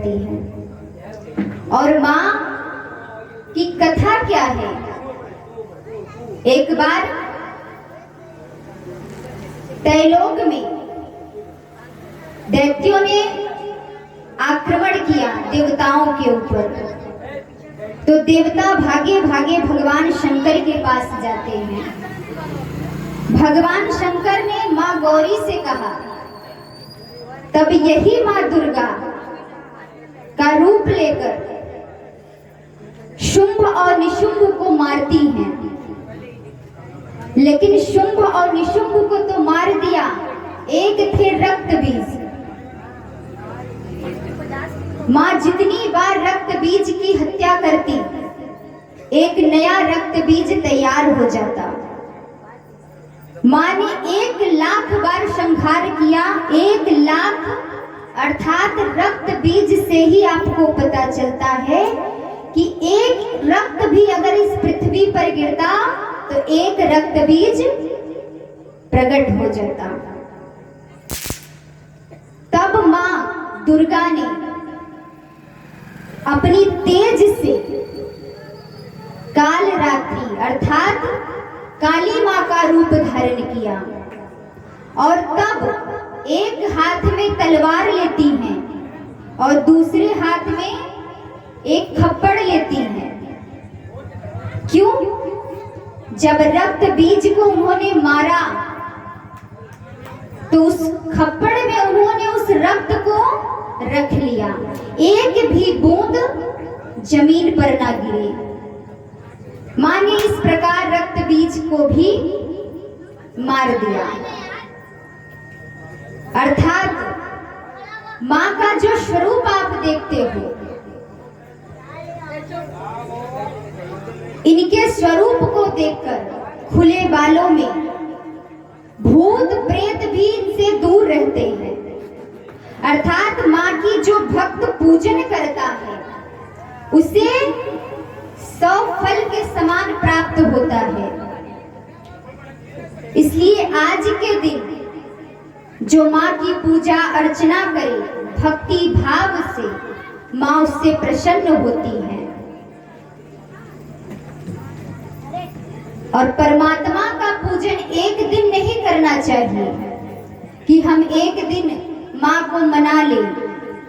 करती है। और माँ की कथा क्या है? एक बार त्रैलोक में दैत्यों ने आक्रमण किया देवताओं के ऊपर, तो देवता भागे भागे भगवान शंकर के पास जाते हैं। भगवान शंकर ने माँ गौरी से कहा, तब यही माँ दुर्गा का रूप लेकर शुंभ और निशुंभ को मारती हैं। लेकिन शुंभ और निशुंभ को तो मार दिया, एक थे रक्त बीज। माँ जितनी बार रक्त बीज की हत्या करती, एक नया रक्त बीज तैयार हो जाता। माँ ने 1,00,000 बार संहार किया। 1,00,000 अर्थात रक्त बीज से ही आपको पता चलता है कि एक रक्त भी अगर इस पृथ्वी पर गिरता तो एक रक्त बीज प्रकट हो जाता। तब मां दुर्गा ने अपनी तेज से काल रात्रि अर्थात काली मां का रूप धारण किया और तब एक हाथ में तलवार लेती हैं और दूसरे हाथ में एक खप्पड़ लेती हैं। क्यों? जब रक्त बीज को उन्होंने मारा तो उस खप्पड़ में उन्होंने उस रक्त को रख लिया, एक भी बूंद जमीन पर ना गिरे। मां ने इस प्रकार रक्त बीज को भी मार दिया। अर्थात मां का जो स्वरूप आप देखते हो, इनके स्वरूप को देखकर खुले बालों में भूत प्रेत भी इनसे दूर रहते हैं। अर्थात मां की जो भक्त पूजन करता है उसे 100 फल के समान प्राप्त होता है। इसलिए आज के दिन जो मां की पूजा अर्चना करे भक्ति भाव से, मां उससे प्रसन्न होती है। और परमात्मा का पूजन एक दिन नहीं करना चाहिए कि हम एक दिन मां को मना ले,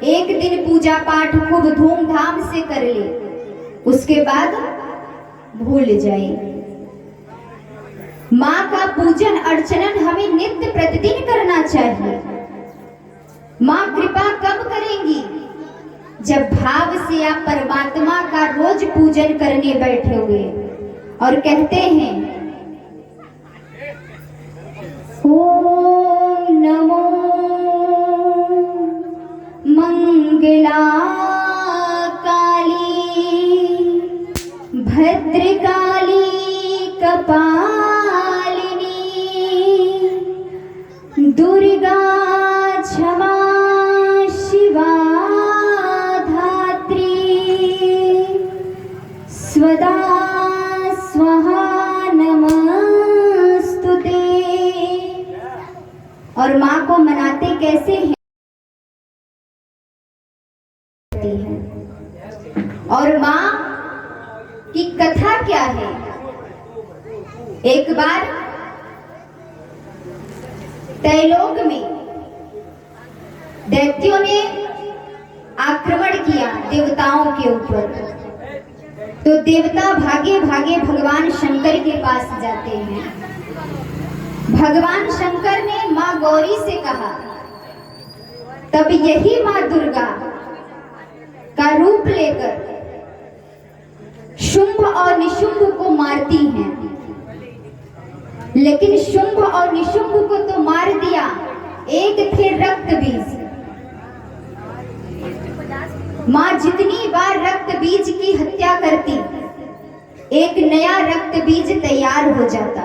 एक दिन पूजा पाठ खूब धूमधाम से कर ले, उसके बाद भूल जाए। मां का पूजन अर्चन हमें नित्य प्रतिदिन करना चाहिए। मां कृपा कब करेंगी? जब भाव से आप परमात्मा का रोज पूजन करने बैठोगे और कहते हैं ओम नमो मंगला भद्रकाली कपालिनी दुर्गा क्षमा शिवा धात्री स्वदा स्वाहा नमस्तुते। और मां को मनाते कैसे हैं? और मां की कथा क्या है? एक बार त्रैलोक में दैत्यों ने आक्रमण किया देवताओं के ऊपर, तो देवता भागे भागे भगवान शंकर के पास जाते हैं। भगवान शंकर ने मां गौरी से कहा, तब यही मां दुर्गा का रूप लेकर शुंभ और निशुंभ को मारती हैं। लेकिन शुंभ और निशुंभ को तो मार दिया, एक थे रक्त बीज। मां जितनी बार रक्त बीज की हत्या करती, एक नया रक्त बीज तैयार हो जाता।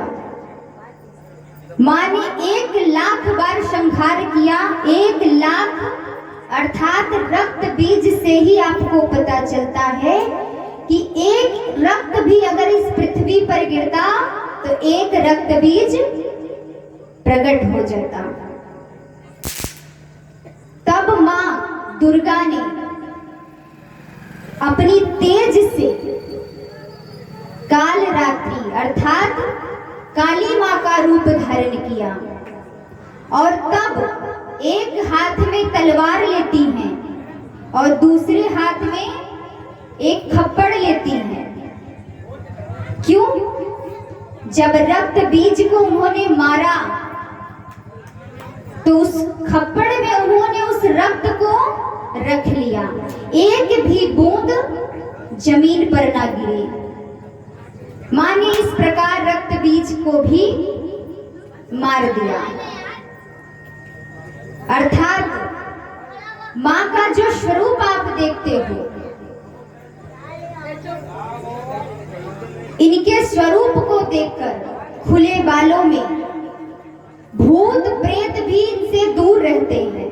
मां ने 1,00,000 बार संहार किया। 1,00,000 अर्थात रक्त बीज से ही आपको पता चलता है कि एक रक्त भी अगर इस पृथ्वी पर गिरता तो एक रक्त बीज प्रकट हो जाता। तब मां दुर्गा ने अपनी तेज से काल रात्रि अर्थात काली मां का रूप धारण किया और तब एक हाथ में तलवार लेती हैं और दूसरे हाथ में एक खप्पड़ लेती हैं। क्यों? जब रक्त बीज को उन्होंने मारा तो उस खप्पड़ में उन्होंने उस रक्त को रख लिया, एक भी बूंद जमीन पर ना गिरे। मां ने इस प्रकार रक्त बीज को भी मार दिया। अर्थात मां का जो स्वरूप आप देखते हो, इनके स्वरूप को देखकर खुले बालों में भूत प्रेत भी इनसे दूर रहते हैं।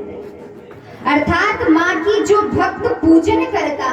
अर्थात मां की जो भक्त पूजन करता